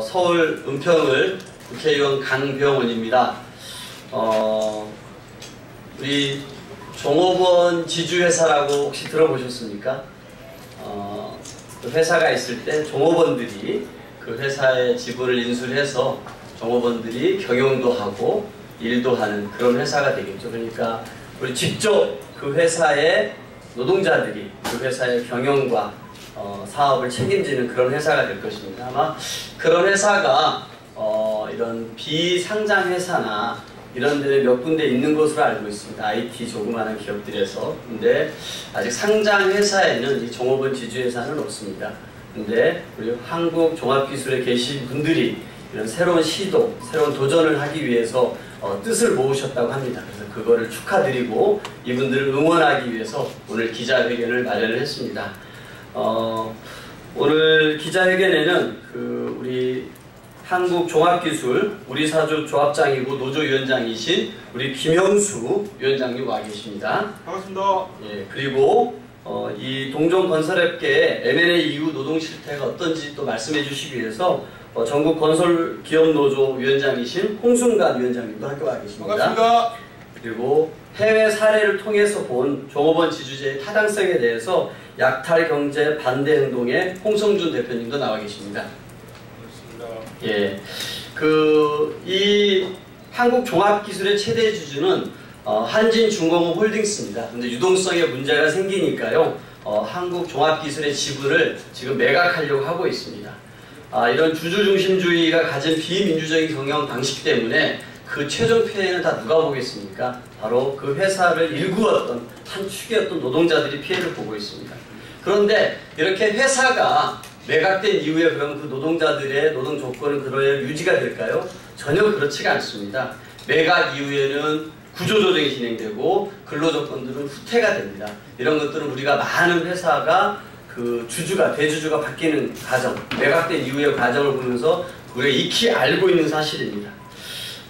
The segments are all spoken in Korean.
서울 은평을 국회의원 강병원입니다. 우리 종업원 지주회사라고 혹시 들어보셨습니까? 그 회사가 있을 때 종업원들이 그 회사의 지분을 인수해서 종업원들이 경영도 하고 일도 하는 그런 회사가 되겠죠. 그러니까 우리 직접 그 회사의 노동자들이 그 회사의 경영과 사업을 책임지는 그런 회사가 될 것입니다. 아마 그런 회사가 이런 비상장 회사나 이런 데는 몇 군데 있는 것으로 알고 있습니다. IT 조그마한 기업들에서. 근데 아직 상장 회사에는 이 종업원 지주회사는 없습니다. 근데 우리 한국종합기술에 계신 분들이 이런 새로운 시도, 새로운 도전을 하기 위해서 뜻을 모으셨다고 합니다. 그래서 그거를 축하드리고 이분들을 응원하기 위해서 오늘 기자회견을 마련을 했습니다. 오늘 기자회견에는 우리 한국종합기술 우리사주 조합장이고 노조위원장이신 우리 김영수 위원장님 와 계십니다. 반갑습니다. 예, 그리고 이 동종건설업계의 M&A 이후 노동 실태가 어떤지 또 말씀해 주시기 위해서 전국건설기업노조 위원장이신 홍순관 위원장님도 함께 와 계십니다. 반갑습니다. 그리고 해외 사례를 통해서 본 종업원 지주제의 타당성에 대해서 약탈 경제 반대 행동의 홍성준 대표님도 나와 계십니다. 예, 이 한국종합기술의 최대 주주는 한진중공업 홀딩스입니다. 근데 유동성에 문제가 생기니까요, 한국종합기술의 지분을 지금 매각하려고 하고 있습니다. 이런 주주중심주의가 가진 비민주적인 경영 방식 때문에 그 최종 피해는 다 누가 보겠습니까? 바로 그 회사를 일구었던 한 축이었던 노동자들이 피해를 보고 있습니다. 그런데 이렇게 회사가 매각된 이후에 그럼 그 노동자들의 노동 조건은 그대로 유지가 될까요? 전혀 그렇지가 않습니다. 매각 이후에는 구조조정이 진행되고 근로조건들은 후퇴가 됩니다. 이런 것들은 우리가 많은 회사가 그 대주주가 바뀌는 과정, 매각된 이후의 과정을 보면서 우리가 익히 알고 있는 사실입니다.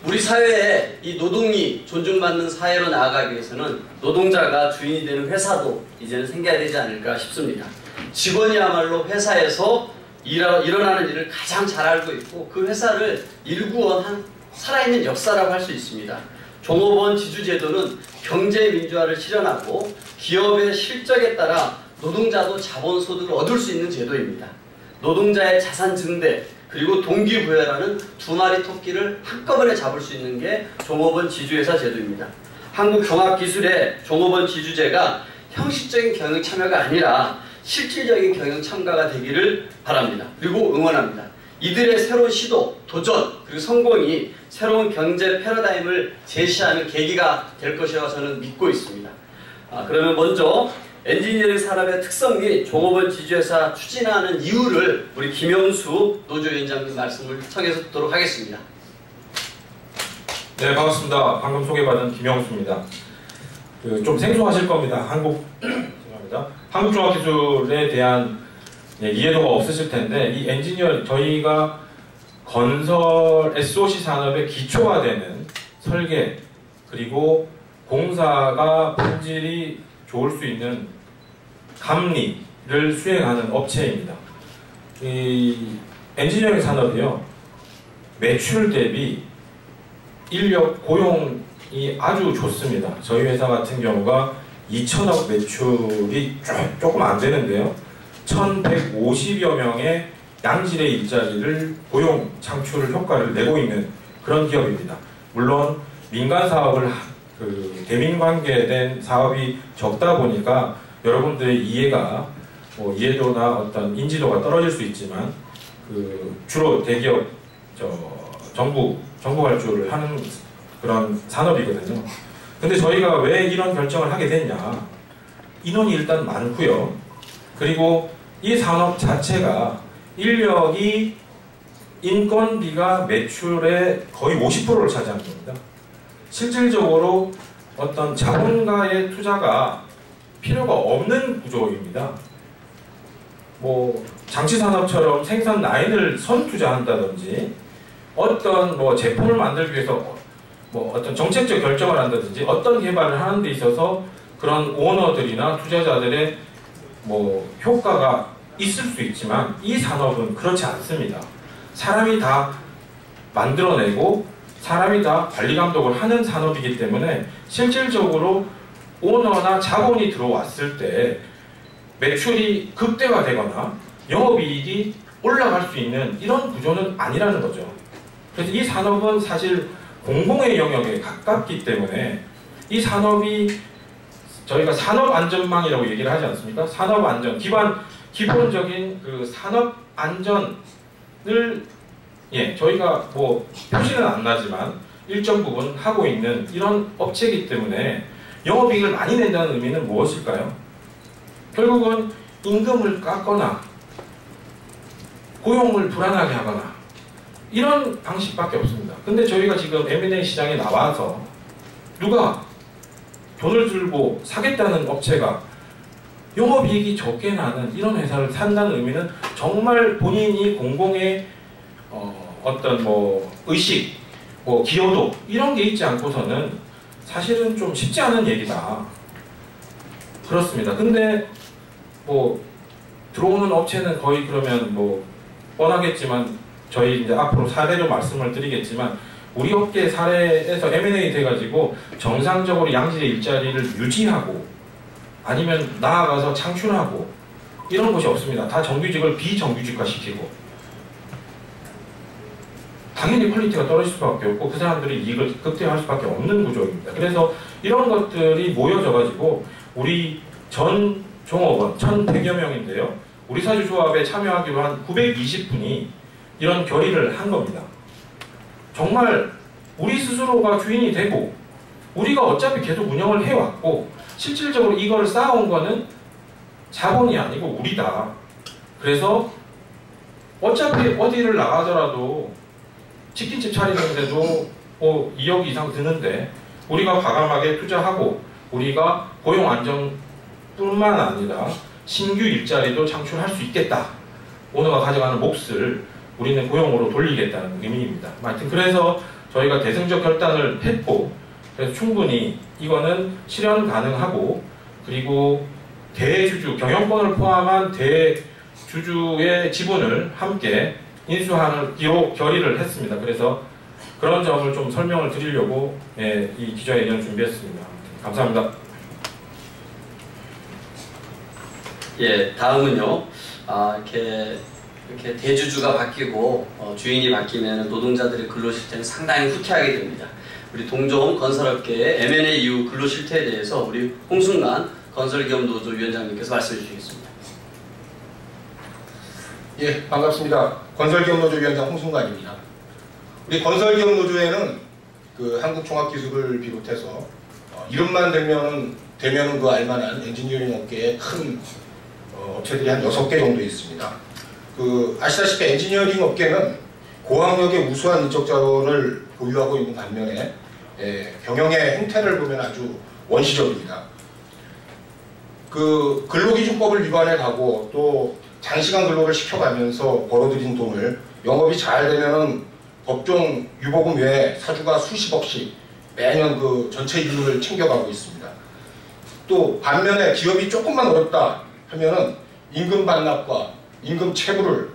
우리 사회에 이 노동이 존중받는 사회로 나아가기 위해서는 노동자가 주인이 되는 회사도 이제는 생겨야 되지 않을까 싶습니다. 직원이야말로 회사에서 일어나는 일을 가장 잘 알고 있고 그 회사를 일구어 한 살아있는 역사라고 할 수 있습니다. 종업원 지주제도는 경제민주화를 실현하고 기업의 실적에 따라 노동자도 자본소득을 얻을 수 있는 제도입니다. 노동자의 자산 증대 그리고 동기부여라는 두 마리 토끼를 한꺼번에 잡을 수 있는 게 종업원 지주회사 제도입니다. 한국종합기술의 종업원 지주제가 형식적인 경영 참여가 아니라 실질적인 경영 참가가 되기를 바랍니다. 그리고 응원합니다. 이들의 새로운 시도, 도전, 그리고 성공이 새로운 경제 패러다임을 제시하는 계기가 될 것이라고 저는 믿고 있습니다. 그러면 먼저 엔지니어링 산업의 특성 및 종업원 지주회사 추진하는 이유를 우리 김영수 노조위원장님 말씀을 청해서 듣도록 하겠습니다. 네, 반갑습니다. 방금 소개받은 김영수입니다. 좀 생소하실 겁니다. 한국종합기술에 대한 이해도가 없으실 텐데 이 엔지니어 저희가 건설 SOC 산업의 기초가 되는 설계 그리고 공사가 품질이 좋을 수 있는 감리를 수행하는 업체입니다. 이 엔지니어링 산업이요 매출 대비 인력 고용이 아주 좋습니다. 저희 회사 같은 경우가 2천억 매출이 조금 안 되는데요. 1150여 명의 양질의 일자리를 고용 창출 효과를 내고 있는 그런 기업입니다. 물론 민간 사업을 대민관계된 사업이 적다 보니까 여러분들의 이해도나 어떤 인지도가 떨어질 수 있지만 주로 대기업 정부 발주를 하는 그런 산업이거든요. 근데 저희가 왜 이런 결정을 하게 됐냐? 인원이 일단 많고요. 그리고 이 산업 자체가 인력이 인건비가 매출의 거의 50%를 차지하는 겁니다. 실질적으로 어떤 자본가의 투자가 필요가 없는 구조입니다. 장치산업처럼 생산 라인을 선투자한다든지 어떤 제품을 만들기 위해서 어떤 정책적 결정을 한다든지 어떤 개발을 하는 데 있어서 그런 오너들이나 투자자들의 효과가 있을 수 있지만 이 산업은 그렇지 않습니다. 사람이 다 만들어내고 사람이 다 관리 감독을 하는 산업이기 때문에 실질적으로 오너나 자본이 들어왔을 때 매출이 극대화되거나 영업이익이 올라갈 수 있는 이런 구조는 아니라는 거죠. 그래서 이 산업은 사실 공공의 영역에 가깝기 때문에 이 산업이 저희가 산업안전망이라고 얘기를 하지 않습니까? 산업안전, 기본적인 그 산업안전을 저희가 뭐 표시는 안 나지만 일정 부분 하고 있는 이런 업체이기 때문에 영업이익을 많이 낸다는 의미는 무엇일까요? 결국은 임금을 깎거나 고용을 불안하게 하거나 이런 방식밖에 없습니다. 근데 저희가 지금 M&A 시장에 나와서 누가 돈을 들고 사겠다는 업체가 영업이익이 적게 나는 이런 회사를 산다는 의미는 정말 본인이 공공의 어떤 뭐 의식, 뭐 기여도 이런 게 있지 않고서는 사실은 좀 쉽지 않은 얘기다. 그렇습니다. 근데 뭐 들어오는 업체는 거의 그러면 뭐 뻔하겠지만 저희 이제 앞으로 사례로 말씀을 드리겠지만 우리 업계 사례에서 M&A 돼가지고 정상적으로 양질의 일자리를 유지하고 아니면 나아가서 창출하고 이런 것이 없습니다. 다 정규직을 비정규직화 시키고 당연히 퀄리티가 떨어질 수밖에 없고 그 사람들이 이익을 극대화할 수밖에 없는 구조입니다. 그래서 이런 것들이 모여져가지고 우리 전 종업원 1,100여 명인데요. 우리 사주 조합에 참여하기로 한 920분이 이런 결의를 한 겁니다. 정말 우리 스스로가 주인이 되고 우리가 어차피 계속 운영을 해왔고 실질적으로 이걸 쌓아온 거는 자본이 아니고 우리다. 그래서 어차피 어디를 나가더라도 치킨집 차리는데도 2억 이상 드는데 우리가 과감하게 투자하고 우리가 고용 안정뿐만 아니라 신규 일자리도 창출할 수 있겠다. 오너가 가져가는 몫을 우리는 고용으로 돌리겠다는 의미입니다. 하여튼 그래서 저희가 대승적 결단을 했고 그래서 충분히 이거는 실현 가능하고 그리고 대주주, 경영권을 포함한 대주주의 지분을 함께 인수하기로 결의를 했습니다. 그래서 그런 점을 좀 설명을 드리려고 이 기자회견을 준비했습니다. 감사합니다. 예, 다음은요. 이렇게 대주주가 바뀌고 주인이 바뀌면 노동자들의 근로실태는 상당히 후퇴하게 됩니다. 우리 동종 건설업계의 M&A 이후 근로실태에 대해서 우리 홍순관 건설기업노조 위원장님께서 말씀해 주시겠습니다. 예, 반갑습니다. 건설기업노조 위원장 홍순관입니다. 우리 건설기업노조에는 그 한국종합기술을 비롯해서 이름만 되면은 그 알만한 엔지니어링 업계의 큰 업체들이 한 6개 정도 있습니다. 아시다시피 엔지니어링 업계는 고학력의 우수한 인적 자원을 보유하고 있는 반면에 경영의 행태를 보면 아주 원시적입니다. 근로기준법을 위반해 가고 또 장시간 근로를 시켜가면서 벌어들인 돈을 영업이 잘 되면은 법정 유보금 외에 사주가 수십억씩 매년 전체 이윤을 챙겨가고 있습니다. 또 반면에 기업이 조금만 어렵다 하면은 임금 반납과 임금 체불을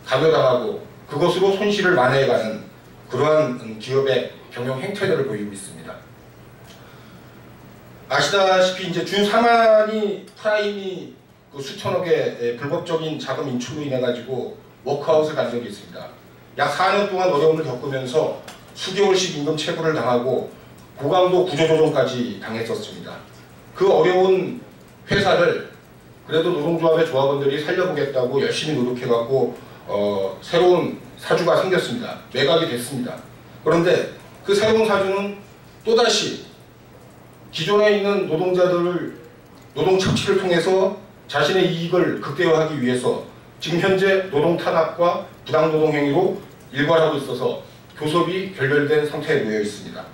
강요당하고 그것으로 손실을 만회해가는 그러한 기업의 경영 행태들을 보이고 있습니다. 아시다시피 이제 준 4만이 프라임이 수천억의 불법적인 자금 인출로 인해 가지고 워크아웃을 간 적이 있습니다. 약 4년 동안 어려움을 겪으면서 수개월씩 임금 체불을 당하고 고강도 구조조정까지 당했었습니다. 그 어려운 회사를 그래도 노동조합의 조합원들이 살려보겠다고 열심히 노력해갖고 새로운 사주가 생겼습니다. 매각이 됐습니다. 그런데 그 새로운 사주는 또다시 기존에 있는 노동자들을 노동 착취를 통해서 자신의 이익을 극대화하기 위해서 지금 현재 노동 탄압과 부당 노동 행위로 일관하고 있어서 교섭이 결렬된 상태에 놓여 있습니다.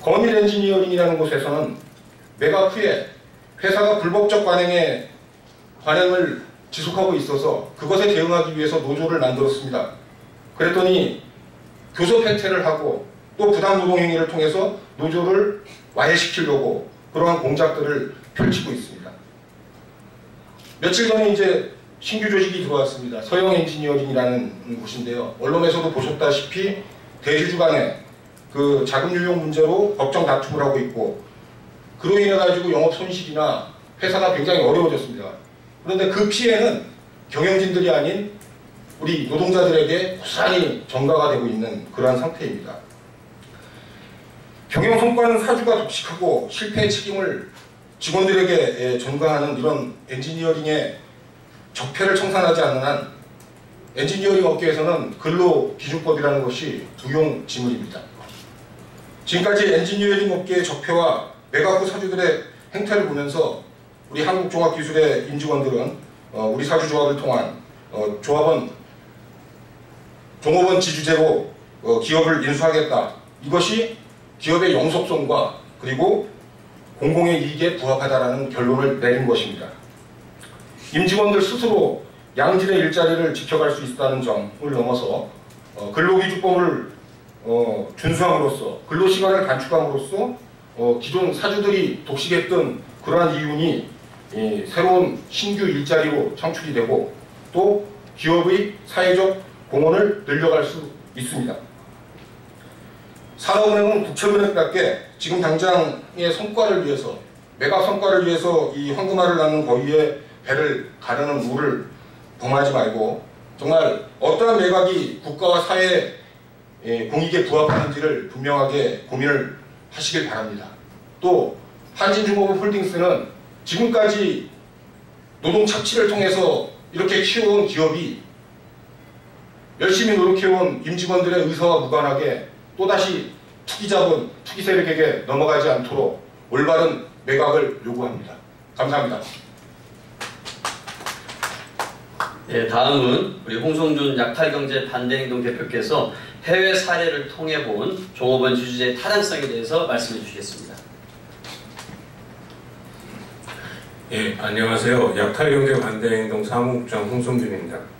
건일 엔지니어링이라는 곳에서는 매각 후에 회사가 불법적 관행을 지속하고 있어서 그것에 대응하기 위해서 노조를 만들었습니다. 그랬더니 교섭 해태를 하고 또 부당 노동 행위를 통해서 노조를 와해시키려고 그러한 공작들을 펼치고 있습니다. 며칠 전에 이제 신규 조직이 들어왔습니다. 서영 엔지니어링이라는 곳인데요. 언론에서도 보셨다시피 대주주 간의 그 자금 유용 문제로 법정 다툼을 하고 있고, 그로 인해 가지고 영업 손실이나 회사가 굉장히 어려워졌습니다. 그런데 그 피해는 경영진들이 아닌 우리 노동자들에게 고스란히 전가가 되고 있는 그러한 상태입니다. 경영 성과는 사주가 독식하고 실패의 책임을 직원들에게 전가하는 이런 엔지니어링의 적폐를 청산하지 않는 한 엔지니어링 업계에서는 근로기준법이라는 것이 무용지물입니다. 지금까지 엔지니어링 업계의 적폐와 매각후 사주들의 행태를 보면서 우리 한국종합기술의 임직원들은 우리 사주조합을 통한 종업원 지주제로 기업을 인수하겠다. 이것이 기업의 영속성과 그리고 공공의 이익에 부합하다라는 결론을 내린 것입니다. 임직원들 스스로 양질의 일자리를 지켜갈 수 있다는 점을 넘어서 근로기준법을 준수함으로써 근로시간을 단축함으로써 기존 사주들이 독식했던 그러한 이윤이 새로운 신규 일자리로 창출이 되고 또 기업의 사회적 공헌을 늘려갈 수 있습니다. 산업은행은 국채은행답게 지금 당장의 성과를 위해서, 매각 성과를 위해서 이 황금알을 낳는 거위에 배를 가르는 물을 범하지 말고 정말 어떠한 매각이 국가와 사회 공익에 부합하는지를 분명하게 고민을 하시길 바랍니다. 또 한진중공업 홀딩스는 지금까지 노동 착취를 통해서 이렇게 키워온 기업이 열심히 노력해온 임직원들의 의사와 무관하게 또다시 투기자본, 투기 세력에게 넘어가지 않도록 올바른 매각을 요구합니다. 감사합니다. 네, 다음은 우리 홍성준 약탈경제 반대행동 대표께서 해외 사례를 통해 본 종업원 지주제의 타당성에 대해서 말씀해 주시겠습니다. 예, 안녕하세요. 약탈경제 반대행동 사무국장 홍성준입니다.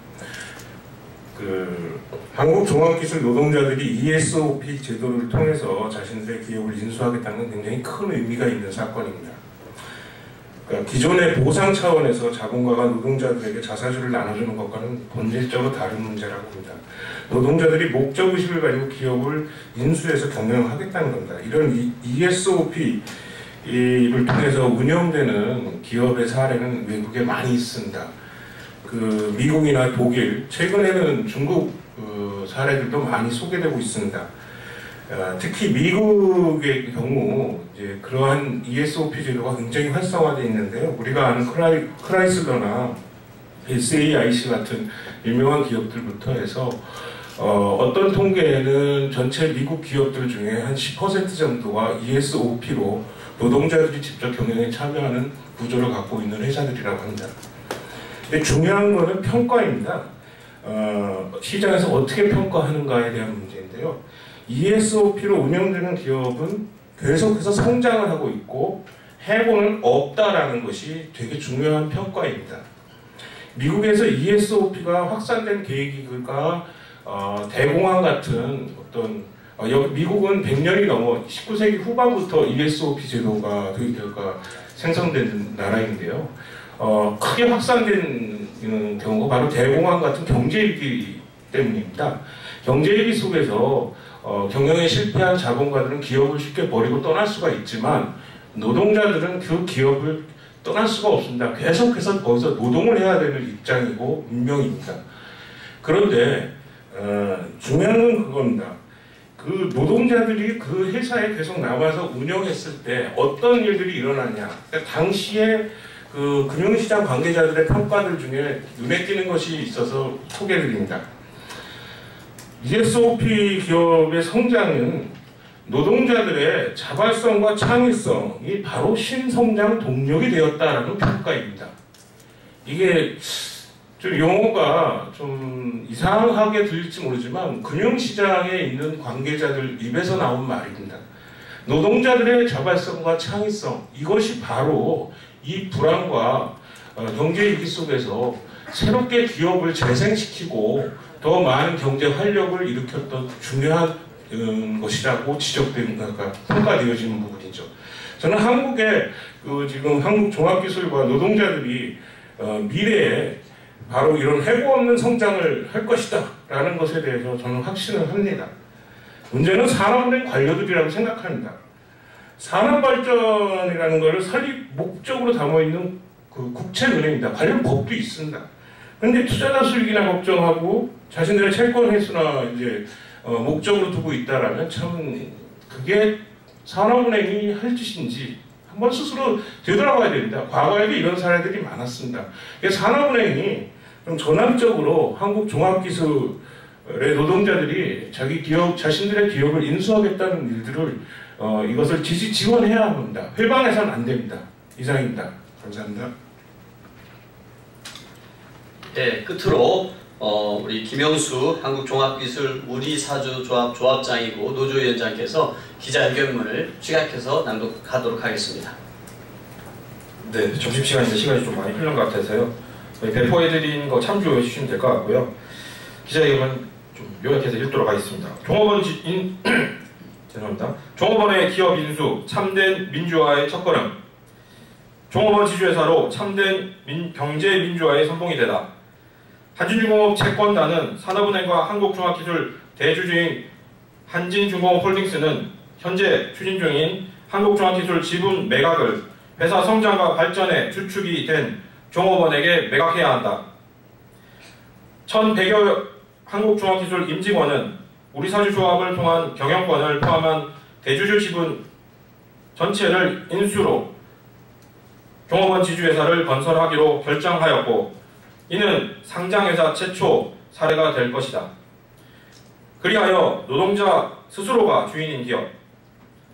한국종합기술 노동자들이 ESOP 제도를 통해서 자신들의 기업을 인수하겠다는 굉장히 큰 의미가 있는 사건입니다. 그러니까 기존의 보상 차원에서 자본가가 노동자들에게 자사주를 나눠주는 것과는 본질적으로 다른 문제라고 봅니다. 노동자들이 목적의식을 가지고 기업을 인수해서 경영하겠다는 겁니다. 이런 ESOP를 통해서 운영되는 기업의 사례는 외국에 많이 있습니다. 미국이나 독일, 최근에는 중국 사례들도 많이 소개되고 있습니다. 특히 미국의 경우 이제 그러한 ESOP 제도가 굉장히 활성화되어 있는데요. 우리가 아는 크라이슬러나 SAIC 같은 유명한 기업들부터 해서 어떤 통계에는 전체 미국 기업들 중에 한 10% 정도가 ESOP로 노동자들이 직접 경영에 참여하는 구조를 갖고 있는 회사들이라고 합니다. 근데 중요한 거는 평가입니다. 시장에서 어떻게 평가하는가에 대한 문제인데요. ESOP로 운영되는 기업은 계속해서 성장을 하고 있고 해고는 없다라는 것이 되게 중요한 평가입니다. 미국에서 ESOP가 확산된 계기가 대공황 같은 어떤 미국은 100년이 넘어 19세기 후반부터 ESOP 제도가 생성된 나라인데요. 크게 확산된 경우가 바로 대공황 같은 경제위기 때문입니다. 경제위기 속에서 경영에 실패한 자본가들은 기업을 쉽게 버리고 떠날 수가 있지만 노동자들은 그 기업을 떠날 수가 없습니다. 계속해서 거기서 노동을 해야 되는 입장이고 운명입니다. 그런데 중요한 건 그겁니다. 그 노동자들이 그 회사에 계속 남아서 운영했을 때 어떤 일들이 일어나냐. 그러니까 당시에 그 금융시장 관계자들의 평가들 중에 눈에 띄는 것이 있어서 소개드립니다. ESOP 기업의 성장은 노동자들의 자발성과 창의성이 바로 신성장 동력이 되었다라는 평가입니다. 이게 좀 용어가 좀 이상하게 들릴지 모르지만 금융시장에 있는 관계자들 입에서 나온 말입니다. 노동자들의 자발성과 창의성, 이것이 바로 이 불안과 경제위기 속에서 새롭게 기업을 재생시키고 더 많은 경제 활력을 일으켰던 중요한 것이라고 평가되어지는 부분이죠. 저는 한국의 지금 한국 종합기술과 노동자들이 미래에 바로 이런 해고 없는 성장을 할 것이다 라는 것에 대해서 저는 확신을 합니다. 문제는 산업은행 관료들이라고 생각합니다. 산업발전이라는 것을 설립 목적으로 담아있는 그 국책은행입니다. 관련 법도 있습니다. 그런데 투자자 수익이나 걱정하고 자신들의 채권 회수나 이제 목적으로 두고 있다라면 참 그게 산업은행이 할 짓인지 한번 스스로 되돌아봐야 됩니다. 과거에도 이런 사례들이 많았습니다. 산업은행이 좀 전향적으로 한국 종합기술의 노동자들이 자기 기업, 자신들의 기업을 인수하겠다는 일들을 이것을 지원해야 합니다. 회방해서는 안 됩니다. 이상입니다. 감사합니다. 네, 끝으로 우리 김영수 한국종합기술 우리사주조합 조합장이고 노조위원장께서 기자회견문을 취약해서 낭독하도록 하겠습니다. 네, 점심시간인데 시간이 좀 많이 흐른 것 같아서요. 배포해드린 거 참조해 주시면 될 것 같고요. 기자회견문 좀 요약해서 읽도록 하겠습니다. 죄송합니다. 종업원의 기업 인수, 참된 민주화의 첫걸음. 종업원 지주회사로 참된 경제 민주화의 선봉이 되다. 한진중공업 채권단은 산업은행과 한국종합기술 대주주인 한진중공업홀딩스는 현재 추진 중인 한국종합기술 지분 매각을 회사 성장과 발전의 주축이 된 종업원에게 매각해야 한다. 1100여 한국종합기술 임직원은 우리사주조합을 통한 경영권을 포함한 대주주 지분 전체를 인수로 종업원 지주회사를 건설하기로 결정하였고 이는 상장회사 최초 사례가 될 것이다. 그리하여 노동자 스스로가 주인인 기업,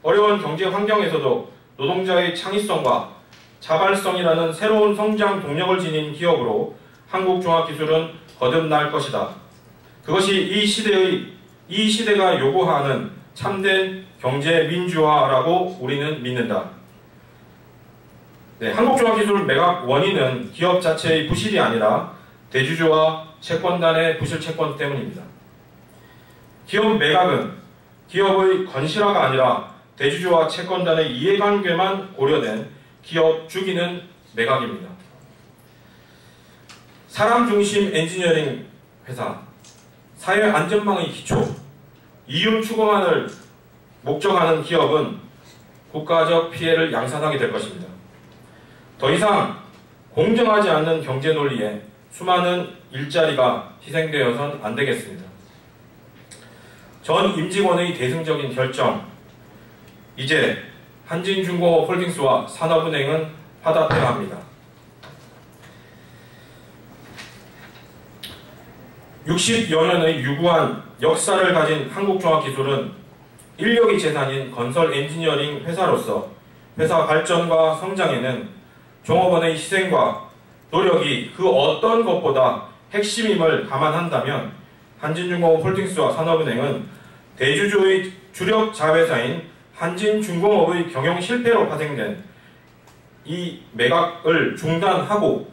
어려운 경제 환경에서도 노동자의 창의성과 자발성이라는 새로운 성장 동력을 지닌 기업으로 한국종합기술은 거듭날 것이다. 그것이 이 시대가 요구하는 참된 경제 민주화라고 우리는 믿는다. 네, 한국종합기술 매각 원인은 기업 자체의 부실이 아니라 대주주와 채권단의 부실 채권 때문입니다. 기업 매각은 기업의 건실화가 아니라 대주주와 채권단의 이해관계만 고려된 기업 죽이는 매각입니다. 사람 중심 엔지니어링 회사, 사회 안전망의 기초, 이윤 추구만을 목적하는 기업은 국가적 피해를 양산하게 될 것입니다. 더 이상 공정하지 않는 경제 논리에 수많은 일자리가 희생되어선 안 되겠습니다. 전 임직원의 대승적인 결정, 이제 한진중공업홀딩스와 산업은행은 화답해야 합니다. 60여 년의 유구한 역사를 가진 한국종합기술은 인력이 재산인 건설 엔지니어링 회사로서 회사 발전과 성장에는 종업원의 희생과 노력이 그 어떤 것보다 핵심임을 감안한다면 한진중공업홀딩스와 산업은행은 대주주의 주력 자회사인 한진중공업의 경영 실패로 파생된 이 매각을 중단하고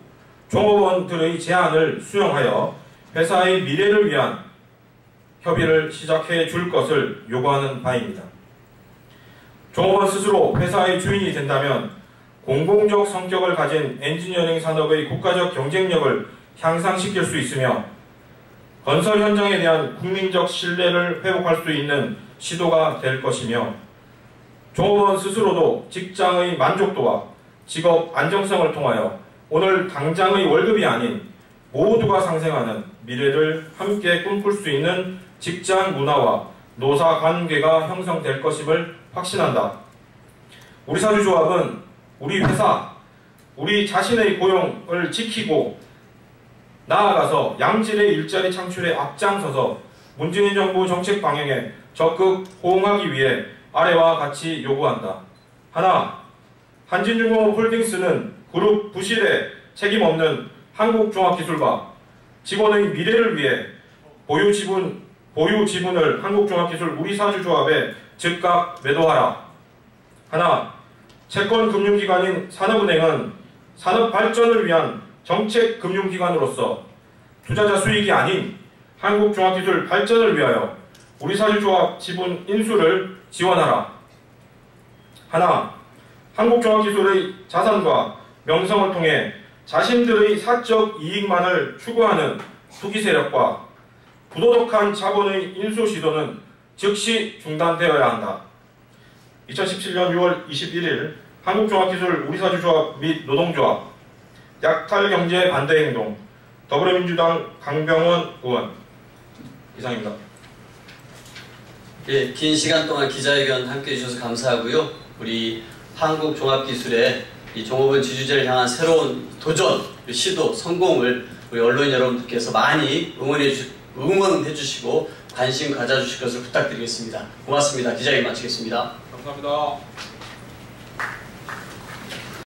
종업원들의 제안을 수용하여 회사의 미래를 위한 협의를 시작해 줄 것을 요구하는 바입니다. 종업원 스스로 회사의 주인이 된다면 공공적 성격을 가진 엔지니어링 산업의 국가적 경쟁력을 향상시킬 수 있으며 건설 현장에 대한 국민적 신뢰를 회복할 수 있는 시도가 될 것이며 종업원 스스로도 직장의 만족도와 직업 안정성을 통하여 오늘 당장의 월급이 아닌 모두가 상생하는 미래를 함께 꿈꿀 수 있는 직장 문화와 노사 관계가 형성될 것임을 확신한다. 우리사주조합은 우리 회사, 우리 자신의 고용을 지키고 나아가서 양질의 일자리 창출에 앞장서서 문재인 정부 정책 방향에 적극 호응하기 위해 아래와 같이 요구한다. 하나, 한진중공업홀딩스는 그룹 부실에 책임없는 한국종합기술과 직원의 미래를 위해 보유 지분을 한국종합기술 우리사주조합에 즉각 매도하라. 하나, 채권금융기관인 산업은행은 산업발전을 위한 정책금융기관으로서 투자자 수익이 아닌 한국종합기술 발전을 위하여 우리사주조합 지분 인수를 지원하라. 하나, 한국종합기술의 자산과 명성을 통해 자신들의 사적 이익만을 추구하는 투기 세력과 부도덕한 자본의 인수 시도는 즉시 중단되어야 한다. 2017년 6월 21일 한국종합기술 우리사주조합 및 노동조합 약탈경제 반대행동 더불어민주당 강병원 의원 이상입니다. 예, 긴 시간 동안 기자회견 함께해 주셔서 감사하고요. 우리 한국종합기술의 이 종업원 지주제를 향한 새로운 도전, 시도, 성공을 우리 언론인 여러분들께서 많이 응원해 주시고 관심 가져주실 것을 부탁드리겠습니다. 고맙습니다. 기자회견 마치겠습니다. 감사합니다.